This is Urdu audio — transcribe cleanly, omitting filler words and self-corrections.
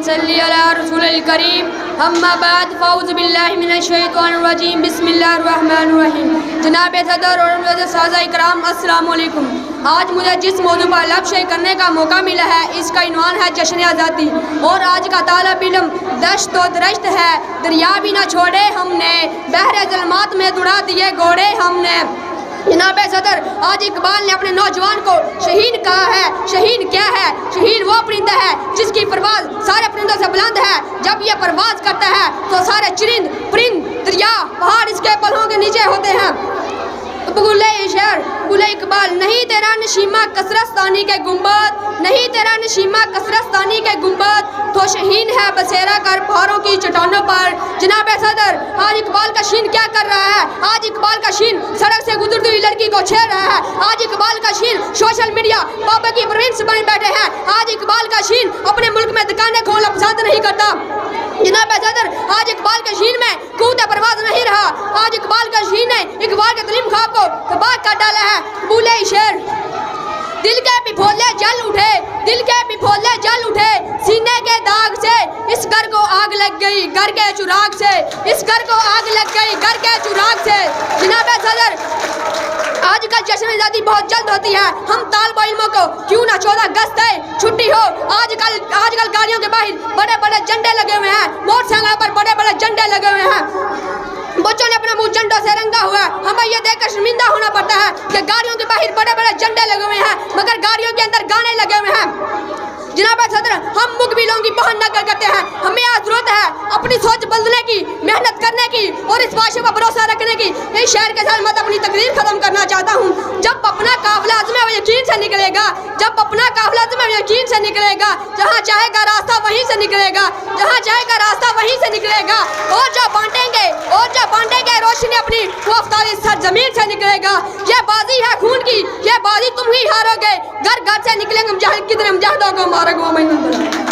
صلی علی رسول الکریم اما بعد فاعوذ باللہ من الشیطان الرجیم بسم اللہ الرحمن الرحیم۔ جناب صدر اور سازہ اکرام السلام علیکم۔ آج مجھے جس موضوع پر لب شے کرنے کا موقع ملا ہے اس کا عنوان ہے جشن آزادی، اور آج کا طالب علم دشت و درشت ہے، دریا بھی نہ چھوڑے ہم نے، بحر ظلمات میں دوڑا دیے گھوڑے ہم نے۔ جناب صدر، آج اقبال نے اپنے نوجوان کو شہین کہا ہے۔ شہین کیا ہے؟ شہین وہ پرندہ ہے جس کی پرواز سارے پرندوں سے بلند ہے۔ جب یہ پرواز کرتا ہے تو سارے چرند پرند دریا پہاڑ اس کے پلوں کے نیچے ہوتے ہیں۔ بگولے شعر بگولے اقبال، نہیں تیرا نشیمہ کثرستانی کے گنبد، نہیں تیرا نشیمہ کثرستانی کے گنبد، تو شہین ہے بسیرا کر پہاڑوں کی چٹانوں پر۔ جناب صدر، آج اقبال کا شین کیا کر رہا ہے؟ آج اقبال کا شین سڑک سے گزرتی ہوئی لڑکی کو چھیڑ رہا ہے۔ آج اقبال کا شین سوشل میڈیا پاپا کی پرنس بن بیٹھے ہیں۔ آج اقبال کا شین اپنے ملک میں دکانیں کھولنا پسند نہیں کرتا۔ جناب صدر، آج اقبال کے شین میں کوت پرواز نہیں رہا۔ آج اقبال کا شین نے اقبال کے تعلیم خواب کو تباہ کر ڈالا ہے۔ بولے شعر، دل کے پھپھولے جل اٹھے، دل کے پھپھولے جل اٹھے، سینے کے داغ سے اس گھر کو آگ لگ گئی گھر کے چراغ سے، اس گھر کو آگ لگ گئی گھر کے چراغ سے۔ جناب صدر، آج کل جشن آزادی بہت جلد ہوتی ہے۔ ہم طالب علموں کو کیوں نہ 14 اگست ہے چھٹی ہو۔ آج کل گاڑیوں کے باہر بڑے بڑے جھنڈے لگے ہوئے ہیں، موٹر سائیکل پر بڑے بڑے جھنڈے لگے ہوئے ہیں، بچوں نے اپنا منہ جھنڈوں سے رنگا ہوا ہے۔ ہمیں یہ دیکھ کر شرمندہ ہونا پڑتا ہے کہ گاڑیوں کے باہر بڑے بڑے جھنڈے لگے ہوئے ہیں مگر گاڑیوں کے اندر گانے لگے ہوئے ہیں۔ جناب صدر، ہم مقبلوں کی بہت نقل کرتے ہیں۔ ہمیں آج ضرورت ہے اپنی سوچ بدلنے کی، محنت کرنے کی اور اس بادشاہ پر بھروسہ رکھنے کی۔ اس شعر کے ساتھ میں اپنی تقریر ختم کرنا چاہتا ہوں۔ جب اپنا قافلہ عزم و یقین سے نکلے گا، جب اپنا قافلہ عزم و یقین سے نکلے گا، جہاں چاہے گا راستہ وہیں سے نکلے گا، جہاں چاہے گا راستہ وہیں سے نکلے گا، اور جو بانٹیں گے روشنی اپنی وہ آفتابی سرزمین سے نکلے گا۔ یہ بازی ہے خون کی، یہ بازی تم ہی ہارو گے، گھر گھر سے نکلیں گے مجاہد، کتنے مجاہدوں کو مارے گا۔